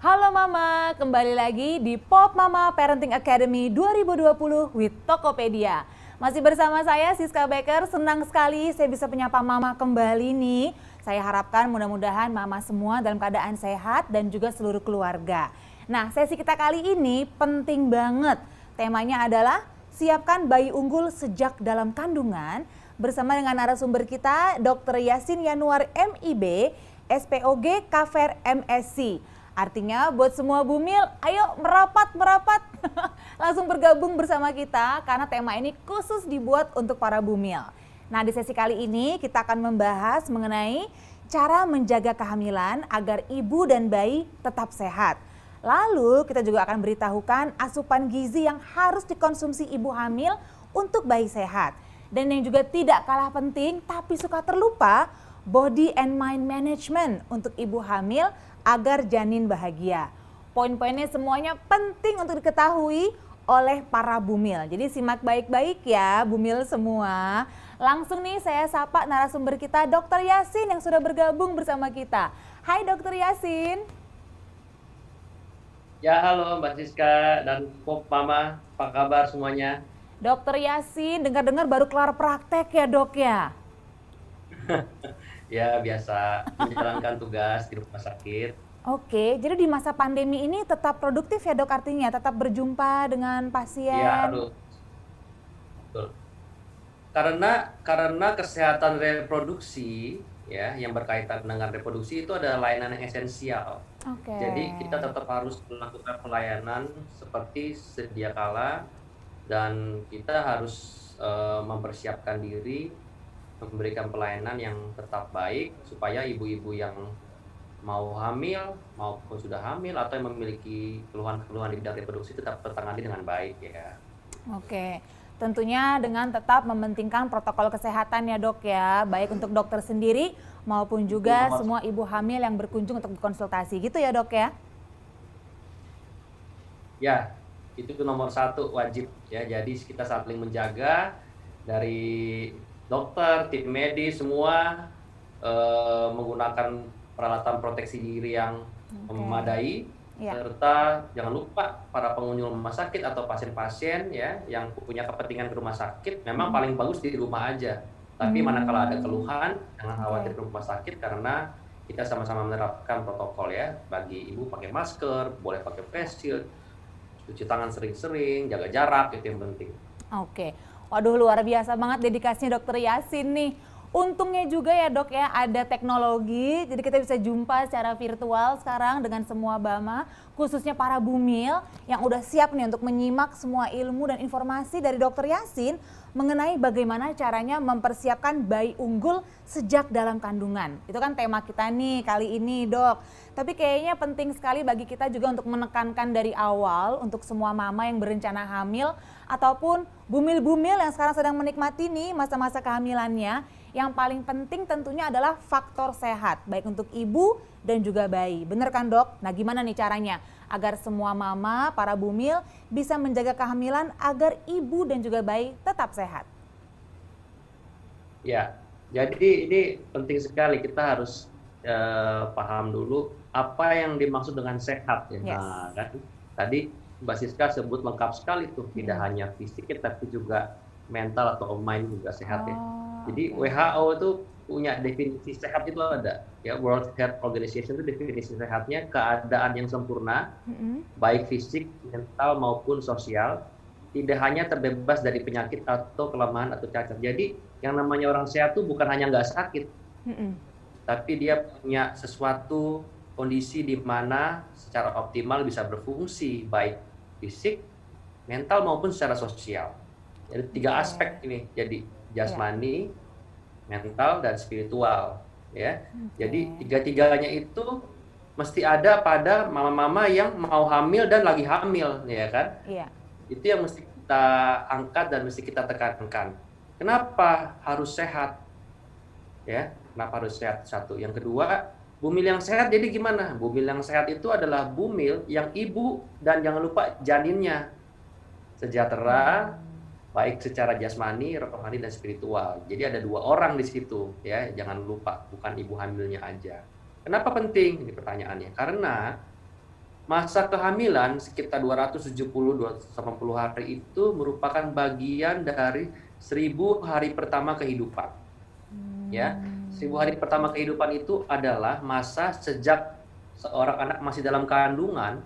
Halo Mama, kembali lagi di Pop Mama Parenting Academy 2020 with Tokopedia. Masih bersama saya Siska Becker, senang sekali saya bisa menyapa Mama kembali nih. Saya harapkan mudah-mudahan Mama semua dalam keadaan sehat dan juga seluruh keluarga. Nah, sesi kita kali ini penting banget. Temanya adalah siapkan bayi unggul sejak dalam kandungan bersama dengan narasumber kita Dr. Yasin Yanuar MIB, SPOG Kaver MSc. Artinya buat semua bumil, ayo merapat. Langsung bergabung bersama kita karena tema ini khusus dibuat untuk para bumil. Nah, di sesi kali ini kita akan membahas mengenai cara menjaga kehamilan agar ibu dan bayi tetap sehat. Lalu kita juga akan beritahukan asupan gizi yang harus dikonsumsi ibu hamil untuk bayi sehat. Dan yang juga tidak kalah penting tapi suka terlupa, body and mind management untuk ibu hamil agar janin bahagia. Poin-poinnya semuanya penting untuk diketahui oleh para bumil. Jadi simak baik-baik ya bumil semua. Langsung nih saya sapa narasumber kita Dr. Yasin yang sudah bergabung bersama kita. Hai Dr. Yasin. Ya, halo Mbak Siska dan Pop Mama, apa kabar semuanya? Dr. Yasin, dengar-dengar baru kelar praktek ya dok ya? Ya, biasa menjalankan tugas di rumah sakit. Oke, jadi di masa pandemi ini tetap produktif ya dok artinya? Tetap berjumpa dengan Ya, pasien? harus. Betul. Karena kesehatan reproduksi ya yang berkaitan dengan reproduksi itu adalah layanan yang esensial. Oke. Jadi kita tetap harus melakukan pelayanan seperti sedia kala dan kita harus mempersiapkan diri memberikan pelayanan yang tetap baik supaya ibu-ibu yang mau hamil maupun sudah hamil atau yang memiliki keluhan-keluhan di bidang reproduksi tetap tertangani dengan baik ya. Oke, tentunya dengan tetap mementingkan protokol kesehatan ya dok ya, baik untuk dokter sendiri maupun Itu juga nomor semua ibu hamil yang berkunjung untuk konsultasi gitu ya dok ya? ya, itu nomor satu wajib ya. Jadi kita saling menjaga dari dokter, tim medis semua menggunakan peralatan proteksi diri yang Oke, memadai. ya. Serta jangan lupa para pengunjung rumah sakit atau pasien-pasien ya yang punya kepentingan ke rumah sakit memang paling bagus di rumah aja. Tapi manakala ada keluhan jangan khawatir ke rumah sakit karena kita sama-sama menerapkan protokol ya. Bagi ibu pakai masker, boleh pakai face shield, cuci tangan sering-sering, jaga jarak itu yang penting. Oke, waduh luar biasa banget dedikasinya dokter Yasin nih. Untungnya juga ya dok ya ada teknologi, jadi kita bisa jumpa secara virtual sekarang dengan semua Bama, khususnya para bumil yang udah siap nih untuk menyimak semua ilmu dan informasi dari dokter Yasin mengenai bagaimana caranya mempersiapkan bayi unggul sejak dalam kandungan. Itu kan tema kita nih kali ini dok. Tapi kayaknya penting sekali bagi kita juga untuk menekankan dari awal untuk semua mama yang berencana hamil ataupun bumil-bumil yang sekarang sedang menikmati nih masa-masa kehamilannya. Yang paling penting tentunya adalah faktor sehat, baik untuk ibu dan juga bayi. Bener kan dok? Nah gimana nih caranya? Agar semua mama, para bumil bisa menjaga kehamilan agar ibu dan juga bayi tetap sehat. Ya, jadi ini penting sekali kita harus paham dulu apa yang dimaksud dengan sehat ya. Yes. Nah, kan tadi Mbak Siska sebut lengkap sekali tuh, tidak hanya fisik tapi juga mental atau mind juga sehat ya. Jadi Oke. WHO itu punya definisi sehat itu ada ya, World Health Organization itu definisi sehatnya keadaan yang sempurna baik fisik, mental maupun sosial, tidak hanya terbebas dari penyakit atau kelemahan atau cacat. Jadi yang namanya orang sehat itu bukan hanya nggak sakit, tapi dia punya sesuatu kondisi di mana secara optimal bisa berfungsi baik fisik, mental maupun secara sosial. Jadi tiga aspek ini, jadi jasmani, mental dan spiritual ya. Jadi tiga-tiganya itu mesti ada pada mama-mama yang mau hamil dan lagi hamil ya kan. Iya. Itu yang mesti kita angkat dan mesti kita tekankan. Kenapa harus sehat? Ya, kenapa harus sehat? Satu. Yang kedua, bumil yang sehat jadi gimana? Bumil yang sehat itu adalah bumil yang ibu dan jangan lupa janinnya sejahtera, baik secara jasmani, rohani dan spiritual. Jadi ada dua orang di situ ya, jangan lupa bukan ibu hamilnya aja. Kenapa penting? Ini pertanyaannya. Karena masa kehamilan sekitar 270-280 hari itu merupakan bagian dari 1000 hari pertama kehidupan. Ya, 1000 hari pertama kehidupan itu adalah masa sejak seorang anak masih dalam kandungan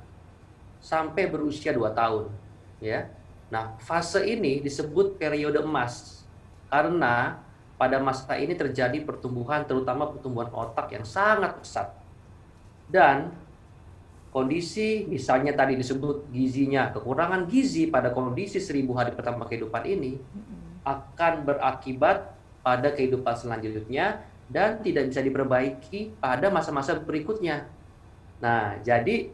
sampai berusia 2 tahun. Ya, nah fase ini disebut periode emas karena pada masa ini terjadi pertumbuhan, terutama pertumbuhan otak yang sangat pesat. Dan kondisi misalnya tadi disebut gizinya, kekurangan gizi pada kondisi 1000 hari pertama kehidupan ini akan berakibat pada kehidupan selanjutnya dan tidak bisa diperbaiki pada masa-masa berikutnya. Nah, jadi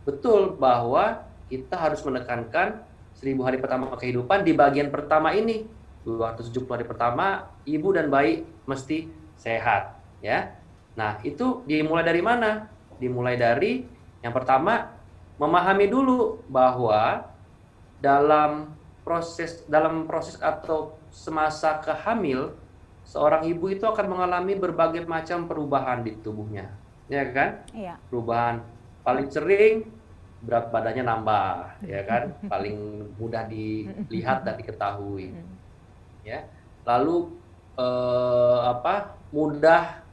betul bahwa kita harus menekankan 1000 hari pertama kehidupan di bagian pertama ini. 270 hari pertama, ibu dan bayi mesti sehat, ya. Nah, itu dimulai dari mana? Dimulai dari yang pertama, memahami dulu bahwa dalam proses atau semasa kehamil, seorang ibu itu akan mengalami berbagai macam perubahan di tubuhnya, ya kan? Iya. Perubahan paling sering berat badannya nambah, ya kan? Paling mudah dilihat dan diketahui, ya. Lalu mudah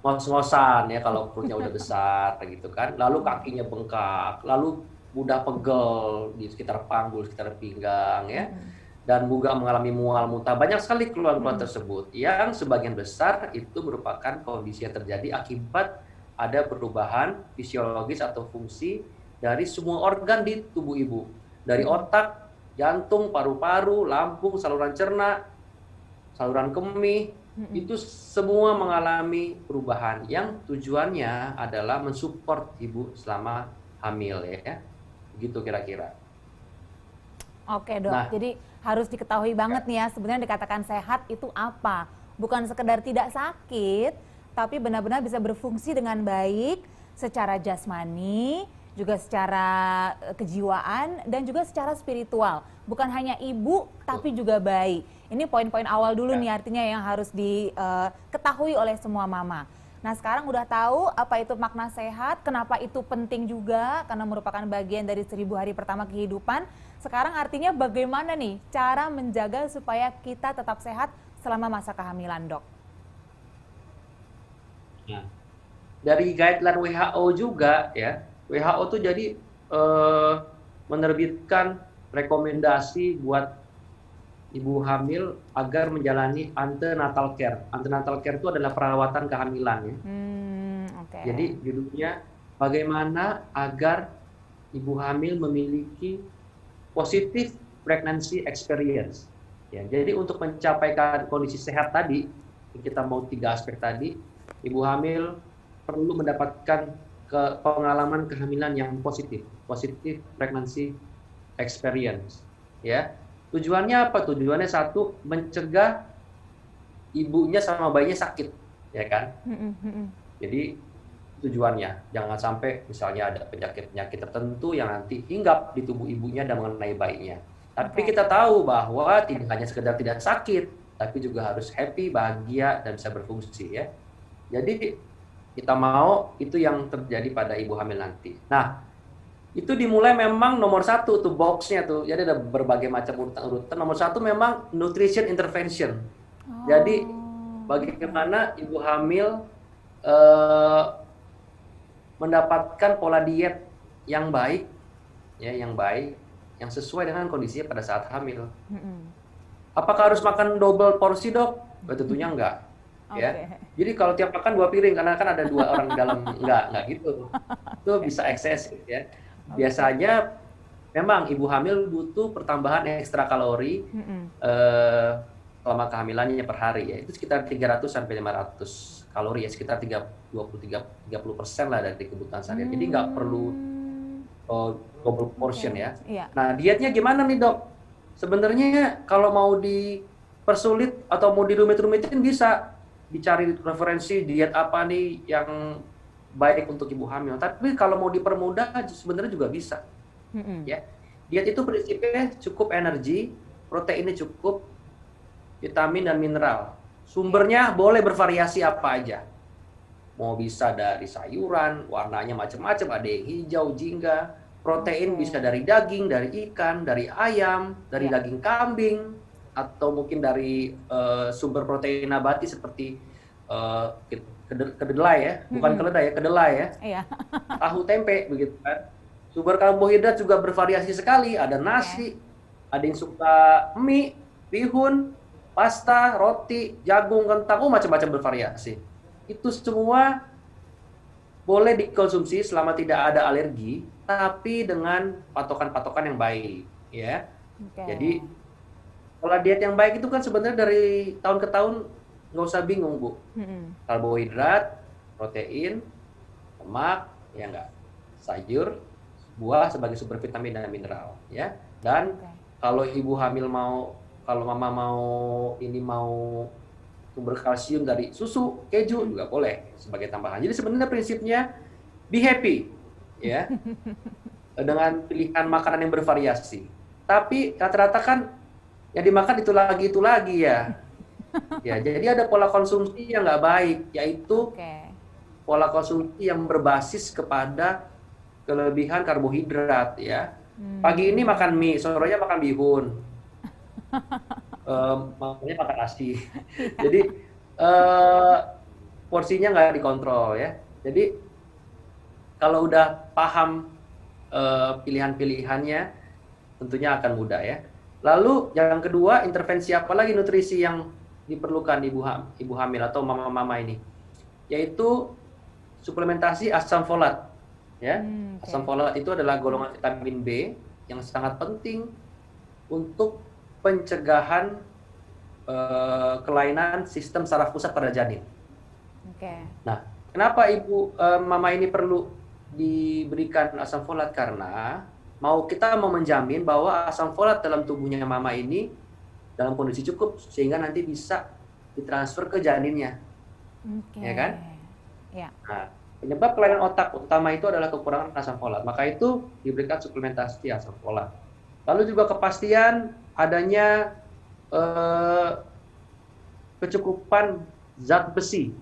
ngos-ngosan ya kalau perutnya udah besar gitu kan. Lalu kakinya bengkak, lalu mudah pegel di sekitar panggul, sekitar pinggang ya. Dan juga mengalami mual, muntah. Banyak sekali keluhan-keluhan tersebut yang sebagian besar itu merupakan kondisi yang terjadi akibat ada perubahan fisiologis atau fungsi dari semua organ di tubuh ibu. Dari otak, jantung, paru-paru, lambung, saluran cerna, saluran kemih, itu semua mengalami perubahan yang tujuannya adalah mensupport ibu selama hamil ya. Begitu kira-kira. Oke dok, Nah, jadi harus diketahui banget nih ya, sebenarnya dikatakan sehat itu apa? Bukan sekedar tidak sakit, tapi benar-benar bisa berfungsi dengan baik secara jasmani, juga secara kejiwaan, dan juga secara spiritual. Bukan hanya ibu, tapi juga bayi. Ini poin-poin awal dulu nih artinya yang harus diketahui oleh semua mama. Nah sekarang udah tahu apa itu makna sehat, kenapa itu penting juga, karena merupakan bagian dari 1000 hari pertama kehidupan. Sekarang artinya bagaimana nih cara menjaga supaya kita tetap sehat selama masa kehamilan, dok? nah, dari guideline WHO juga ya, WHO tuh jadi menerbitkan rekomendasi buat ibu hamil agar menjalani antenatal care. Antenatal care itu adalah perawatan kehamilan ya. Okay. Jadi judulnya bagaimana agar ibu hamil memiliki positive pregnancy experience. Ya, jadi untuk mencapai kondisi sehat tadi, kita mau 3 aspek tadi, ibu hamil perlu mendapatkan pengalaman kehamilan yang positif, positive pregnancy experience. Ya, tujuannya apa? Tujuannya satu, mencegah ibunya sama bayinya sakit, ya kan? Jadi tujuannya jangan sampai misalnya ada penyakit-penyakit tertentu yang nanti hinggap di tubuh ibunya dan mengenai bayinya. Tapi kita tahu bahwa tidak hanya sekedar tidak sakit, tapi juga harus happy, bahagia, dan bisa berfungsi ya. Jadi kita mau itu yang terjadi pada ibu hamil nanti. Nah, itu dimulai memang nomor 1 tuh boxnya tuh. Jadi ada berbagai macam urutan-urutan. Nomor 1 memang nutrition intervention. Jadi bagaimana ibu hamil mendapatkan pola diet yang baik, ya, yang baik, yang sesuai dengan kondisinya pada saat hamil. Apakah harus makan double porsi, dok? Tentunya enggak. Ya, jadi kalau tiap makan 2 piring karena kan ada 2 orang di dalam, enggak gitu. Itu bisa eksesif ya. Biasanya memang ibu hamil butuh pertambahan ekstra kalori selama kehamilannya per hari ya. Itu sekitar 300 sampai 500 kalori ya, sekitar 30% lah dari kebutuhan sehari. Jadi nggak perlu double portion ya. Nah, dietnya gimana nih, dok? Sebenarnya kalau mau dipersulit atau mau dirumit-rumitin bisa dicari referensi diet apa nih yang baik untuk ibu hamil. Tapi kalau mau dipermudah sebenarnya juga bisa. Ya. Diet itu prinsipnya cukup energi, proteinnya cukup, vitamin dan mineral. Sumbernya boleh bervariasi apa aja. mau bisa dari sayuran, warnanya macam-macam, ada yang hijau, jingga. Protein bisa dari daging, dari ikan, dari ayam, dari daging kambing, atau mungkin dari sumber protein nabati seperti kedelai ya, bukan keledai ya, kedelai ya, tahu tempe begitu kan. Sumber karbohidrat juga bervariasi sekali, ada nasi, ada yang suka mie, bihun, pasta, roti, jagung, kentang, macam-macam bervariasi. Itu semua boleh dikonsumsi selama tidak ada alergi, tapi dengan patokan-patokan yang baik, ya. Jadi pola diet yang baik itu kan sebenarnya dari tahun ke tahun nggak usah bingung, Bu. Karbohidrat, protein, lemak, ya enggak, sayur, buah sebagai sumber vitamin dan mineral, ya. Dan kalau ibu hamil kalau mama mau sumber kalsium dari susu, keju juga boleh sebagai tambahan. Jadi sebenarnya prinsipnya be happy, ya, dengan pilihan makanan yang bervariasi. Tapi rata-rata kan yang dimakan itu lagi ya. Ya, jadi ada pola konsumsi yang nggak baik, yaitu pola konsumsi yang berbasis kepada kelebihan karbohidrat, ya. Pagi ini makan mie, sorenya makan bihun, malamnya makan nasi. Jadi porsinya nggak dikontrol, ya. Jadi kalau udah paham pilihan-pilihannya, tentunya akan mudah, ya. Lalu yang kedua, intervensi apa lagi nutrisi yang diperlukan ibu hamil atau mama-mama ini, yaitu suplementasi asam folat, ya. Asam folat itu adalah golongan vitamin B yang sangat penting untuk pencegahan kelainan sistem saraf pusat pada janin. Nah, kenapa mama ini perlu diberikan asam folat? Karena kita mau menjamin bahwa asam folat dalam tubuhnya mama ini dalam kondisi cukup sehingga nanti bisa ditransfer ke janinnya, ya kan? Nah, penyebab kelainan otak utama itu adalah kekurangan asam folat, maka itu diberikan suplementasi asam folat. Lalu juga kepastian adanya kecukupan zat besi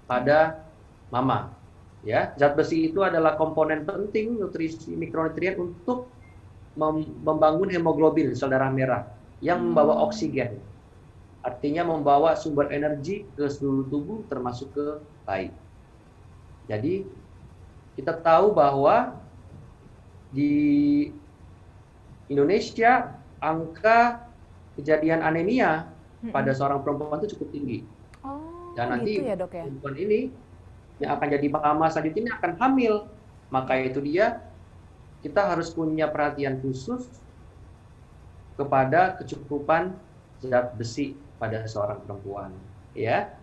pada mama, ya. Zat besi itu adalah komponen penting nutrisi mikronutrien untuk membangun hemoglobin, sel darah merah, yang membawa oksigen, artinya membawa sumber energi ke seluruh tubuh termasuk ke bayi. Jadi kita tahu bahwa di Indonesia angka kejadian anemia pada seorang perempuan itu cukup tinggi. Dan nanti gitu ya, Dok, ya? perempuan ini yang akan jadi mama selanjutnya akan hamil, maka itu kita harus punya perhatian khusus kepada kecukupan zat besi pada seorang perempuan, ya.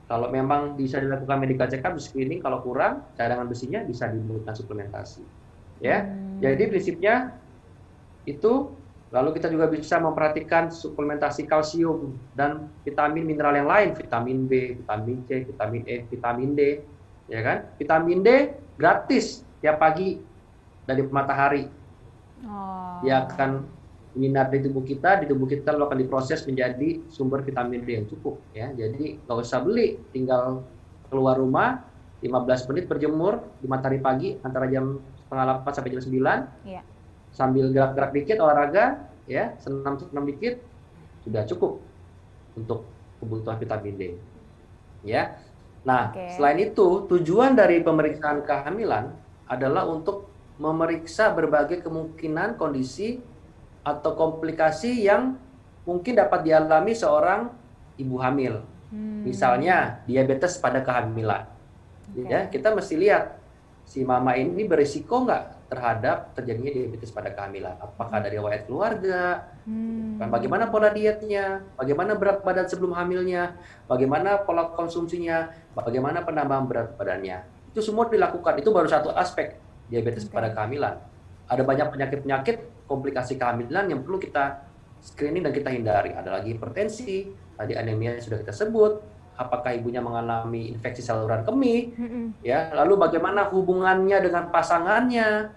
Kalau memang bisa dilakukan medical check up, screening, kalau kurang cadangan besinya bisa diberikan suplementasi, ya. Jadi prinsipnya itu. Lalu kita juga bisa memperhatikan suplementasi kalsium dan vitamin mineral yang lain, vitamin B, vitamin C, vitamin E, vitamin D, ya kan? Vitamin D gratis tiap pagi dari matahari. Dia akan minat di tubuh kita lalu akan diproses menjadi sumber vitamin D yang cukup, ya. Jadi nggak usah beli, tinggal keluar rumah 15 menit berjemur di matahari pagi antara jam 7:30 sampai jam 9, sambil gerak-gerak dikit, olahraga, ya, senam-senam dikit, sudah cukup untuk kebutuhan vitamin D, ya. Nah, selain itu tujuan dari pemeriksaan kehamilan adalah untuk memeriksa berbagai kemungkinan kondisi atau komplikasi yang mungkin dapat dialami seorang ibu hamil. Misalnya diabetes pada kehamilan. Ya, kita mesti lihat si mama ini berisiko nggak terhadap terjadinya diabetes pada kehamilan. Apakah dari riwayat keluarga, bagaimana pola dietnya, bagaimana berat badan sebelum hamilnya, bagaimana pola konsumsinya, bagaimana penambahan berat badannya. Itu semua dilakukan. Itu baru satu aspek diabetes pada kehamilan. Ada banyak penyakit-penyakit komplikasi kehamilan yang perlu kita screening dan kita hindari. Ada lagi hipertensi, tadi anemia sudah kita sebut, apakah ibunya mengalami infeksi saluran kemih, ya, lalu bagaimana hubungannya dengan pasangannya,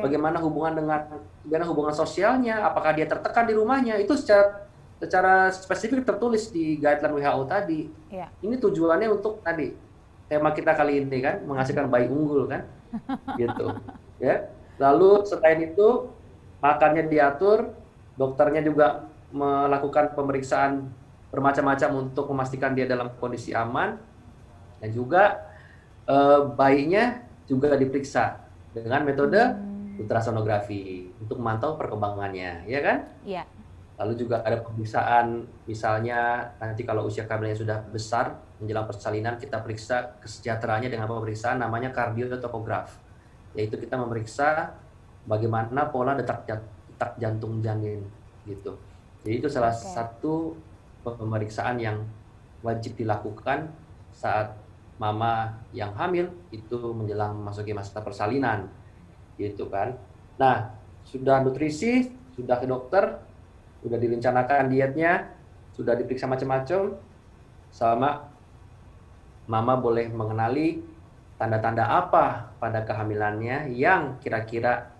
bagaimana hubungan sosialnya, apakah dia tertekan di rumahnya, itu secara spesifik tertulis di guideline WHO tadi. Ini tujuannya untuk tadi tema kita kali ini kan, menghasilkan bayi unggul kan, gitu. Ya. Lalu selain itu makannya diatur, dokternya juga melakukan pemeriksaan bermacam-macam untuk memastikan dia dalam kondisi aman, dan juga bayinya juga diperiksa dengan metode ultrasonografi untuk memantau perkembangannya, ya kan? Iya. Lalu juga ada pemeriksaan, misalnya nanti kalau usia kehamilannya sudah besar, menjelang persalinan, kita periksa kesejahteraannya dengan pemeriksaan namanya kardiotokograf, yaitu kita memeriksa bagaimana pola detak jantung janin, gitu. Jadi itu salah satu pemeriksaan yang wajib dilakukan saat mama yang hamil itu menjelang memasuki masa persalinan, gitu kan. Nah, sudah nutrisi, sudah ke dokter, sudah direncanakan dietnya, sudah diperiksa macam-macam, sama mama boleh mengenali tanda-tanda apa pada kehamilannya yang kira-kira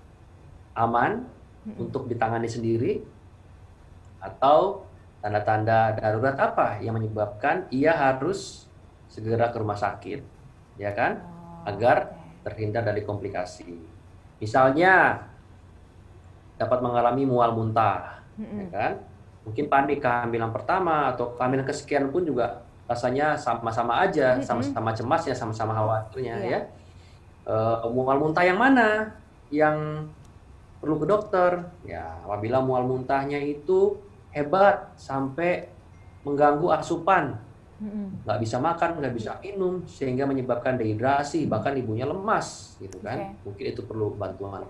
aman untuk ditangani sendiri, atau tanda-tanda darurat apa yang menyebabkan ia harus segera ke rumah sakit, ya kan, agar terhindar dari komplikasi. Misalnya dapat mengalami mual muntah, ya kan? Mungkin panik kehamilan pertama atau kehamilan kesekian pun juga rasanya sama-sama aja, sama-sama cemasnya, sama-sama khawatirnya, ya. Mual muntah yang mana yang perlu ke dokter? Ya, apabila mual muntahnya itu hebat sampai mengganggu asupan, nggak bisa makan, nggak bisa minum, sehingga menyebabkan dehidrasi, bahkan ibunya lemas, gitu kan? Mungkin itu perlu bantuan.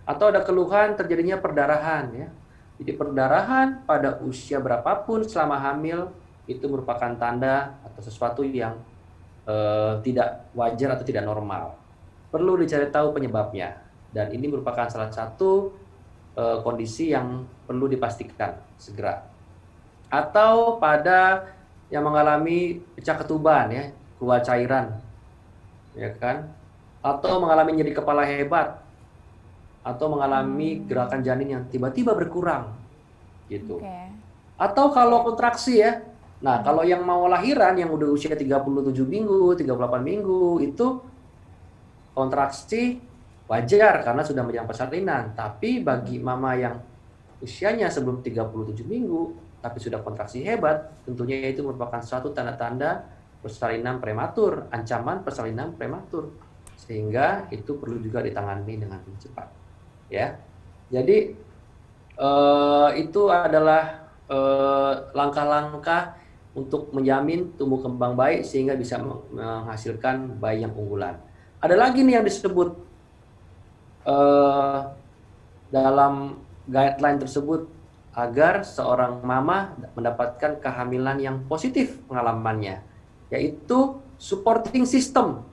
Atau ada keluhan terjadinya perdarahan, ya. Jadi perdarahan pada usia berapapun selama hamil itu merupakan tanda atau sesuatu yang tidak wajar atau tidak normal. Perlu dicari tahu penyebabnya, dan ini merupakan salah satu kondisi yang perlu dipastikan segera. Atau pada yang mengalami pecah ketuban, ya, keluar cairan, ya kan? Atau mengalami nyeri kepala hebat, atau mengalami gerakan janin yang tiba-tiba berkurang, gitu. Atau kalau kontraksi, ya. Nah, kalau yang mau lahiran yang udah usia 37 minggu, 38 minggu, itu kontraksi wajar karena sudah menjelang persalinan. Tapi bagi mama yang usianya sebelum 37 minggu, tapi sudah kontraksi hebat, tentunya itu merupakan suatu tanda-tanda persalinan prematur, ancaman persalinan prematur. Sehingga itu perlu juga ditangani dengan cepat. Ya, jadi itu adalah langkah-langkah untuk menjamin tumbuh kembang bayi sehingga bisa menghasilkan bayi yang unggulan. Ada lagi nih yang disebut dalam guideline tersebut agar seorang mama mendapatkan kehamilan yang positif pengalamannya, yaitu supporting system,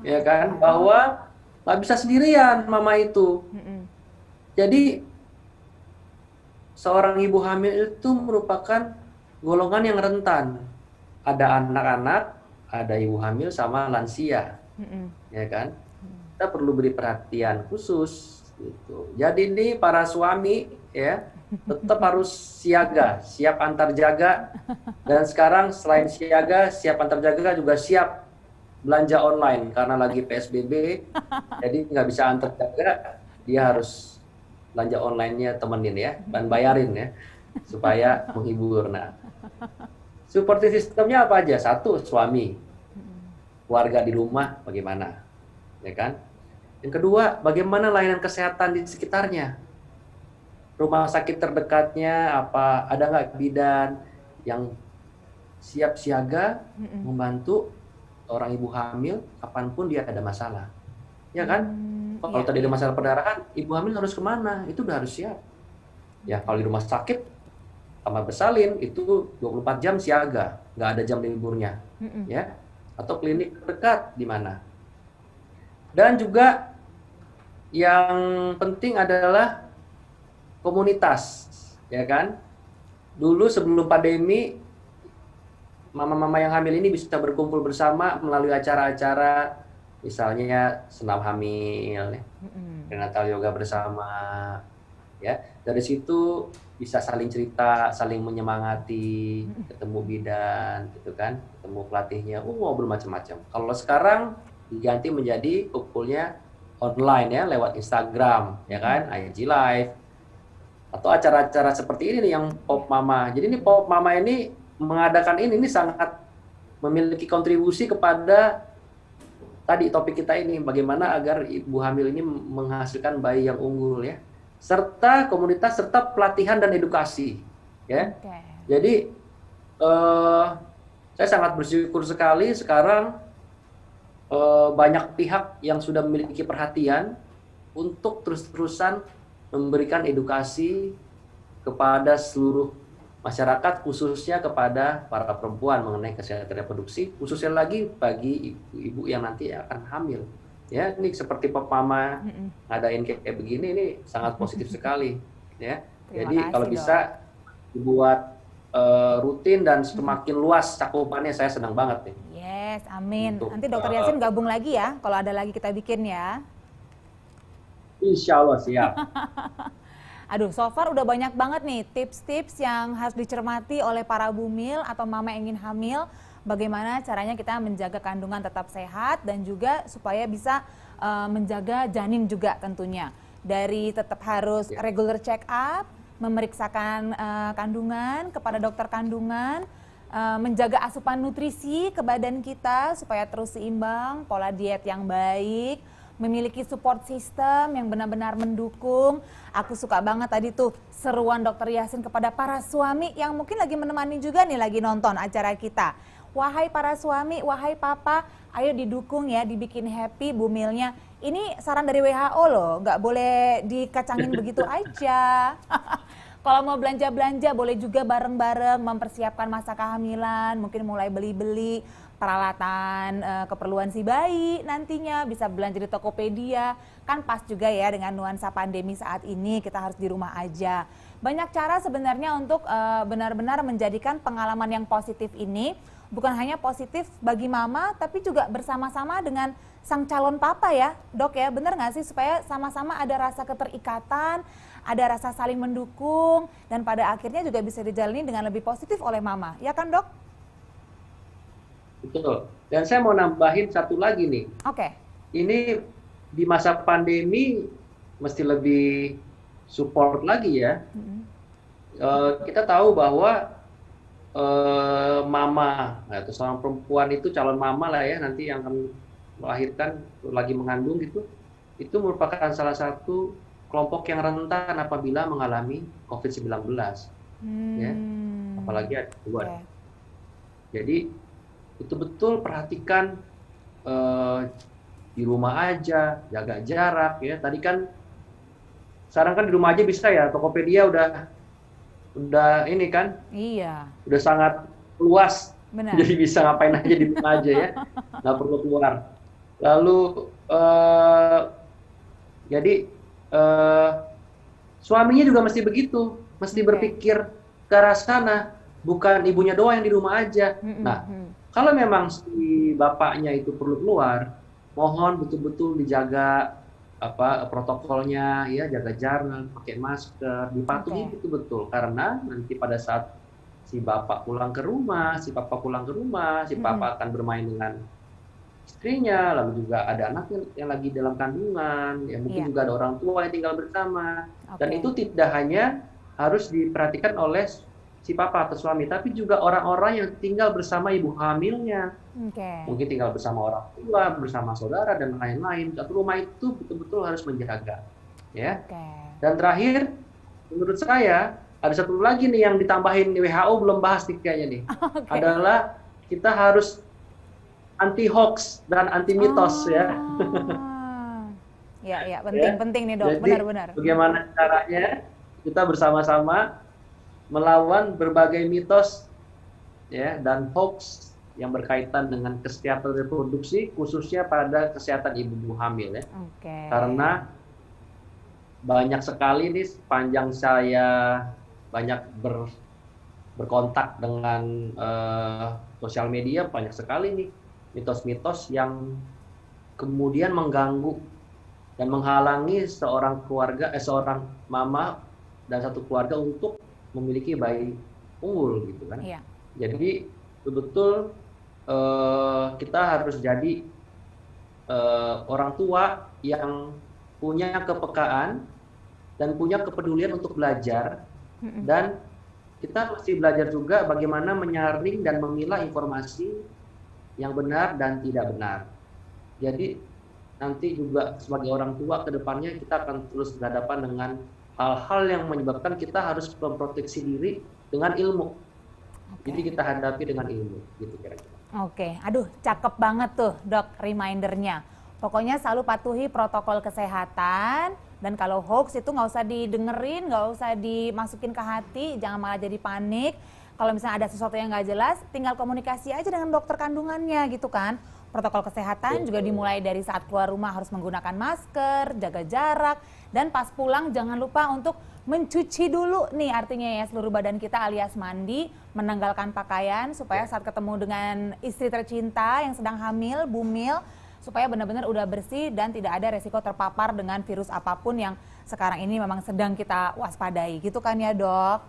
ya kan, bahwa nggak bisa sendirian mama itu. Jadi seorang ibu hamil itu merupakan golongan yang rentan. Ada anak-anak, ada ibu hamil, sama lansia, ya kan. Kita perlu beri perhatian khusus, gitu. Jadi ini para suami, ya, tetap harus siaga, siap antar jaga. Dan sekarang selain siaga, siap antar jaga juga siap belanja online karena lagi PSBB, jadi nggak bisa antar jaga, dia harus belanja online-nya temenin, ya, dan bayarin, ya, supaya menghibur. Nah, support sistemnya apa aja? Satu, suami, keluarga di rumah bagaimana, ya kan? Yang kedua, bagaimana layanan kesehatan di sekitarnya? Rumah sakit terdekatnya apa? Ada nggak bidan yang siap siaga membantu orang ibu hamil kapanpun dia ada masalah, ya kan? Kalau tadi ada masalah perdarahan, ibu hamil harus kemana? Itu udah harus siap. Ya, kalau di rumah sakit, kamar bersalin itu 24 jam siaga, nggak ada jam liburnya, ya. Atau klinik terdekat di mana. Dan juga yang penting adalah komunitas, ya kan? Dulu sebelum pandemi, mama-mama yang hamil ini bisa berkumpul bersama melalui acara-acara, misalnya senam hamil, prenatal yoga bersama, ya. Dari situ bisa saling cerita, saling menyemangati, ketemu bidan, gitu kan, ketemu pelatihnya, ngobrol macam-macam. Kalau sekarang diganti menjadi kumpulnya online ya, lewat Instagram, ya kan, IG Live, atau acara-acara seperti ini nih yang Pop Mama. Jadi ini Pop Mama ini mengadakan ini sangat memiliki kontribusi kepada tadi topik kita ini, bagaimana agar ibu hamil ini menghasilkan bayi yang unggul ya, serta komunitas, serta pelatihan dan edukasi ya. Jadi saya sangat bersyukur sekali sekarang banyak pihak yang sudah memiliki perhatian untuk terus-terusan memberikan edukasi kepada seluruh masyarakat, khususnya kepada para perempuan mengenai kesehatan reproduksi, khususnya lagi bagi ibu-ibu yang nanti akan hamil. Ya, ini seperti Pop Mama ngadain kayak begini, ini sangat positif sekali. Ya, jadi kalau bisa dibuat rutin dan semakin luas cakupannya, saya senang banget nih. Yes, amin. Nanti Dokter Yasin gabung lagi ya, kalau ada lagi kita bikin ya. Insya Allah siap. Aduh, so far udah banyak banget nih tips-tips yang harus dicermati oleh para bumil atau mama yang ingin hamil. Bagaimana caranya kita menjaga kandungan tetap sehat dan juga supaya bisa menjaga janin juga tentunya. Dari tetap harus regular check up, memeriksakan kandungan kepada dokter kandungan, menjaga asupan nutrisi ke badan kita supaya terus seimbang, pola diet yang baik, memiliki support system yang benar-benar mendukung. Aku suka banget tadi tuh seruan Dokter Yasin kepada para suami yang mungkin lagi menemani juga nih lagi nonton acara kita. Wahai para suami, wahai papa, ayo didukung ya, dibikin happy bumilnya. Ini saran dari WHO loh, nggak boleh dikacangin begitu aja. Kalau mau belanja-belanja boleh juga bareng-bareng mempersiapkan masa kehamilan, mungkin mulai beli-beli peralatan keperluan si bayi, nantinya bisa belanja di Tokopedia. Kan pas juga ya dengan nuansa pandemi saat ini, kita harus di rumah aja. Banyak cara sebenarnya untuk benar-benar menjadikan pengalaman yang positif ini bukan hanya positif bagi mama, tapi juga bersama-sama dengan sang calon papa ya, Dok ya, bener nggak sih? Supaya sama-sama ada rasa keterikatan, ada rasa saling mendukung, dan pada akhirnya juga bisa dijalani dengan lebih positif oleh mama, ya kan Dok? Betul. Dan saya mau nambahin satu lagi nih. Oke. Ini di masa pandemi mesti lebih support lagi ya. Kita tahu bahwa mama, atau seorang perempuan itu calon mama lah ya, nanti yang akan melahirkan, lagi mengandung gitu, itu merupakan salah satu kelompok yang rentan apabila mengalami COVID-19. Ya. Apalagi ada keluar. Jadi betul-betul perhatikan di rumah aja, jaga jarak ya. Tadi kan sekarang kan di rumah aja bisa ya, Tokopedia udah ini kan? Iya. Udah sangat luas. Benar. Jadi bisa ngapain aja di rumah aja ya. Nggak perlu keluar. Lalu jadi suaminya juga mesti begitu, mesti berpikir ke arah sana, bukan ibunya doang yang di rumah aja. Nah, kalau memang si bapaknya itu perlu keluar, mohon betul-betul dijaga protokolnya, ya, jaga jarak, pakai masker, dipatuhi betul-betul, karena nanti pada saat si bapak pulang ke rumah, si papa pulang ke rumah, si papa akan bermain dengan istrinya, lalu juga ada anak yang lagi dalam kandungan, ya mungkin juga ada orang tua yang tinggal bersama, dan itu tidak hanya harus diperhatikan oleh si papa atau suami, tapi juga orang-orang yang tinggal bersama ibu hamilnya. Mungkin tinggal bersama orang tua, bersama saudara, dan lain-lain. Satu rumah itu betul-betul harus menjaga. Ya. Dan terakhir, menurut saya, ada satu lagi nih yang ditambahin di WHO, belum bahas nih kayaknya nih. Adalah kita harus anti-hoax dan anti-mitos ya. Ya, penting-penting nih Dok, benar-benar. Bagaimana caranya kita bersama-sama melawan berbagai mitos ya dan hoax yang berkaitan dengan kesehatan reproduksi, khususnya pada kesehatan ibu hamil ya. Karena banyak sekali nih sepanjang saya banyak berkontak dengan sosial media, banyak sekali nih mitos-mitos yang kemudian mengganggu dan menghalangi seorang keluarga, seorang mama dan satu keluarga untuk memiliki bayi unggul gitu kan. Iya. Jadi betul-betul kita harus jadi orang tua yang punya kepekaan dan punya kepedulian untuk belajar, dan kita mesti belajar juga bagaimana menyaring dan memilah informasi yang benar dan tidak benar. Jadi nanti juga sebagai orang tua ke depannya kita akan terus berhadapan dengan hal-hal yang menyebabkan kita harus memproteksi diri dengan ilmu. Jadi kita hadapi dengan ilmu, gitu kira-kira. Oke, aduh cakep banget tuh dok remindernya. Pokoknya selalu patuhi protokol kesehatan, dan kalau hoax itu nggak usah didengerin, nggak usah dimasukin ke hati, jangan malah jadi panik. Kalau misalnya ada sesuatu yang nggak jelas, tinggal komunikasi aja dengan dokter kandungannya gitu kan. Protokol kesehatan juga dimulai dari saat keluar rumah harus menggunakan masker, jaga jarak, dan pas pulang jangan lupa untuk mencuci dulu nih artinya ya seluruh badan kita alias mandi, menanggalkan pakaian supaya saat ketemu dengan istri tercinta yang sedang hamil, bumil, supaya benar-benar udah bersih dan tidak ada resiko terpapar dengan virus apapun yang sekarang ini memang sedang kita waspadai gitu kan ya dok?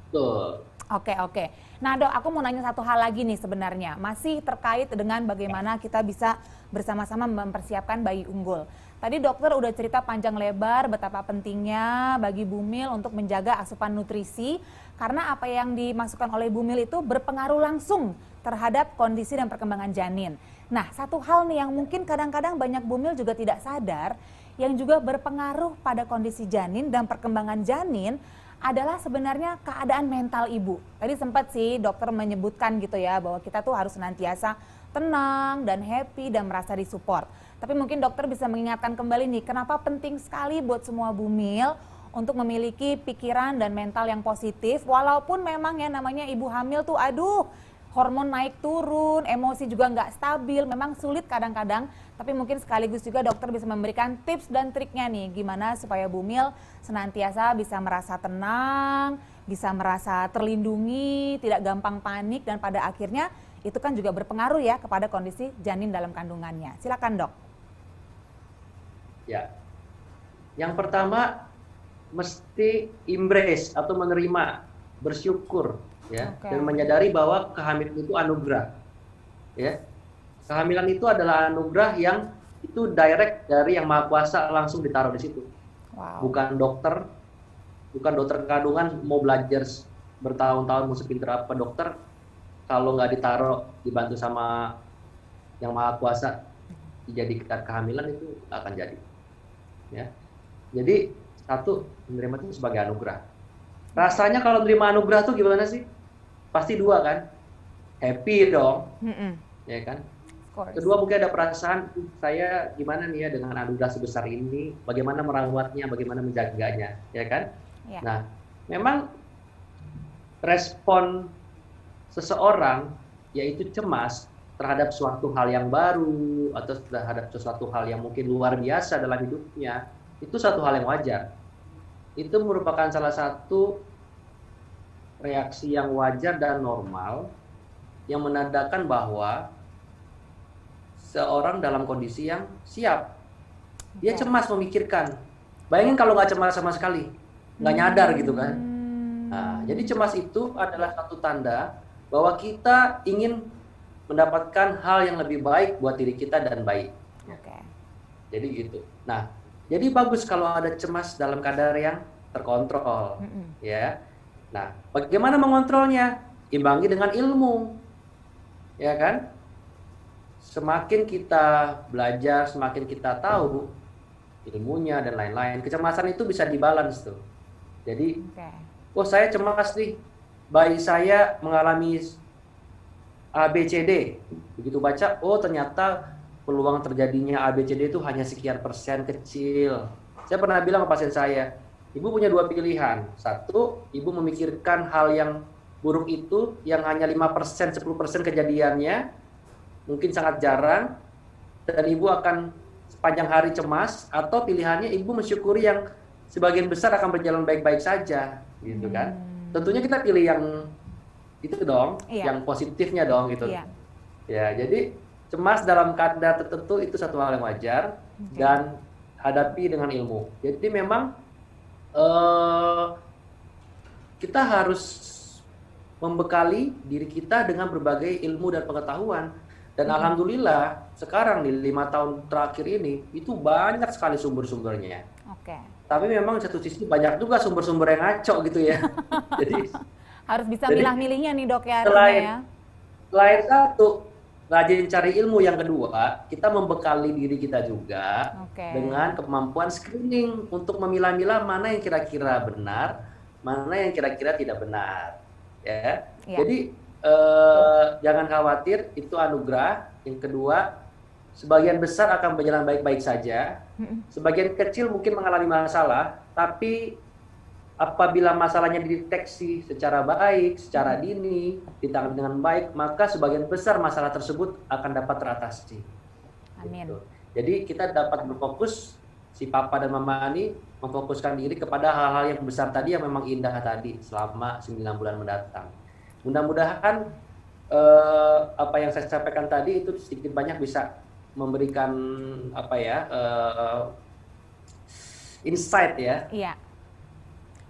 Betul. Oke. Nah dok, aku mau nanya satu hal lagi nih sebenarnya. Masih terkait dengan bagaimana kita bisa bersama-sama mempersiapkan bayi unggul. Tadi dokter udah cerita panjang lebar betapa pentingnya bagi bumil untuk menjaga asupan nutrisi. Karena apa yang dimasukkan oleh bumil itu berpengaruh langsung terhadap kondisi dan perkembangan janin. Nah satu hal nih yang mungkin kadang-kadang banyak bumil juga tidak sadar, yang juga berpengaruh pada kondisi janin dan perkembangan janin adalah sebenarnya keadaan mental ibu. Tadi sempat sih dokter menyebutkan gitu ya bahwa kita tuh harus senantiasa tenang dan happy dan merasa disupport. Tapi mungkin dokter bisa mengingatkan kembali nih kenapa penting sekali buat semua bumil untuk memiliki pikiran dan mental yang positif, walaupun memang ya namanya ibu hamil tuh aduh hormon naik turun, emosi juga nggak stabil, memang sulit kadang-kadang. Tapi mungkin sekaligus juga dokter bisa memberikan tips dan triknya nih, gimana supaya bumil senantiasa bisa merasa tenang, bisa merasa terlindungi, tidak gampang panik, dan pada akhirnya itu kan juga berpengaruh ya kepada kondisi janin dalam kandungannya. Silakan dok. Ya, yang pertama mesti embrace atau menerima, bersyukur. Ya, dan menyadari bahwa kehamilan itu anugerah. Ya, kehamilan itu adalah anugerah yang itu direct dari Yang Maha Kuasa langsung ditaruh di situ. Wow. Bukan dokter kandungan mau belajar bertahun-tahun mau sepinter apa dokter, kalau nggak ditaruh dibantu sama Yang Maha Kuasa dijadikan kehamilan itu akan jadi. Ya, jadi satu menerima itu sebagai anugerah. Rasanya kalau menerima anugerah tuh gimana sih? Pasti dua kan, happy dong, ya kan. Kedua mungkin ada perasaan saya gimana nih ya dengan anugerah sebesar ini, bagaimana merawatnya, bagaimana menjaganya, ya kan. Ya. Nah, memang respon seseorang yaitu cemas terhadap suatu hal yang baru atau terhadap sesuatu hal yang mungkin luar biasa dalam hidupnya, itu satu hal yang wajar. Itu merupakan salah satu reaksi yang wajar dan normal yang menandakan bahwa seorang dalam kondisi yang siap. Dia cemas memikirkan. Bayangin kalau nggak cemas sama sekali, nggak nyadar gitu kan. Nah, jadi cemas itu adalah satu tanda bahwa kita ingin mendapatkan hal yang lebih baik buat diri kita dan baik. Jadi gitu. Nah, jadi bagus kalau ada cemas dalam kadar yang terkontrol, ya. Nah, bagaimana mengontrolnya? Imbangi dengan ilmu, ya kan? Semakin kita belajar, semakin kita tahu ilmunya dan lain-lain, kecemasan itu bisa dibalance tuh. Jadi, oh saya cemas nih, bayi saya mengalami ABCD. Begitu baca, oh ternyata peluang terjadinya ABCD itu hanya sekian persen kecil. Saya pernah bilang ke pasien saya, ibu punya dua pilihan. Satu, ibu memikirkan hal yang buruk itu yang hanya 5%, 10% kejadiannya, mungkin sangat jarang, dan ibu akan sepanjang hari cemas, atau pilihannya ibu mensyukuri yang sebagian besar akan berjalan baik-baik saja, gitu kan. Tentunya kita pilih yang itu dong, yang positifnya dong, gitu. Ya, jadi cemas dalam kadar tertentu itu satu hal yang wajar, dan hadapi dengan ilmu. Jadi memang eh, kita harus membekali diri kita dengan berbagai ilmu dan pengetahuan. Dan alhamdulillah sekarang nih 5 tahun terakhir ini itu banyak sekali sumber-sumbernya. Oke. Tapi memang satu sisi banyak juga sumber-sumber yang ngaco gitu ya. Jadi Harus bisa jadi milah-milihnya nih dok ya, artinya selain ya. selain satu rajin cari ilmu, yang kedua kita membekali diri kita juga Oke. dengan kemampuan screening untuk memilah-milah mana yang kira-kira benar, mana yang kira-kira tidak benar. Ya. Iya. Jadi jangan khawatir, itu anugerah. Yang kedua, sebagian besar akan berjalan baik-baik saja. Sebagian kecil mungkin mengalami masalah, tapi apabila masalahnya dideteksi secara baik, secara dini, ditangani dengan baik, maka sebagian besar masalah tersebut akan dapat teratasi. Amin. Gitu. Jadi kita dapat berfokus, si papa dan mama ini memfokuskan diri kepada hal-hal yang besar tadi yang memang indah tadi selama 9 bulan mendatang. Mudah-mudahan apa yang saya sampaikan tadi itu sedikit banyak bisa memberikan insight ya. Iya.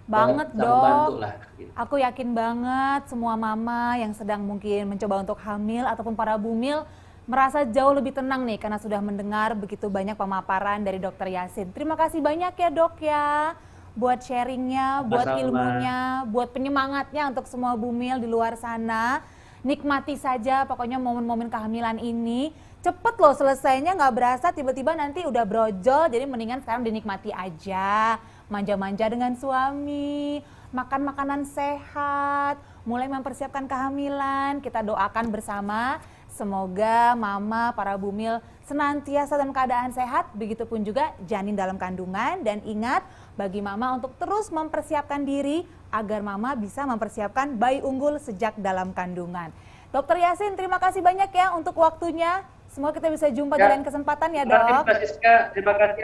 Banget Bisa membantu dok. lah. Gitu. Aku yakin banget semua mama yang sedang mungkin mencoba untuk hamil ataupun para bumil merasa jauh lebih tenang nih karena sudah mendengar begitu banyak pemaparan dari Dokter Yasin. Terima kasih banyak ya dok ya buat sharingnya, buat Sama-sama. ilmunya, buat penyemangatnya untuk semua bumil di luar sana. Nikmati saja pokoknya momen-momen kehamilan ini. Cepet loh selesainya, nggak berasa tiba-tiba nanti udah brojol, jadi mendingan sekarang dinikmati aja. Manja-manja dengan suami, makan makanan sehat, mulai mempersiapkan kehamilan. Kita doakan bersama, semoga mama, para bumil senantiasa dalam keadaan sehat, begitupun juga janin dalam kandungan. Dan ingat, bagi mama untuk terus mempersiapkan diri agar mama bisa mempersiapkan bayi unggul sejak dalam kandungan. Dokter Yasin, terima kasih banyak ya untuk waktunya. Semoga kita bisa jumpa di lain kesempatan ya Terima kasih dok. Mbak Siska, terima kasih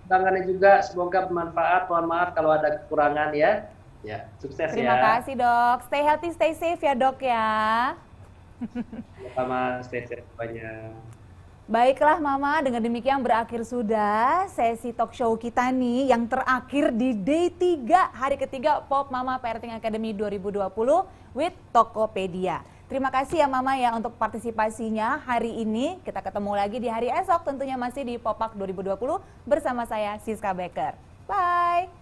undangannya juga. Semoga bermanfaat. Mohon maaf kalau ada kekurangan ya. Ya, sukses Terima ya. kasih dok. Stay healthy, stay safe ya dok ya. Sama stay safe banyak. Baiklah Mama, dengan demikian berakhir sudah sesi talk show kita nih yang terakhir di day 3, hari ketiga Pop Mama Parenting Academy 2020 with Tokopedia. Terima kasih ya Mama ya untuk partisipasinya hari ini. Kita ketemu lagi di hari esok tentunya masih di Popak 2020 bersama saya Siska Becker. Bye!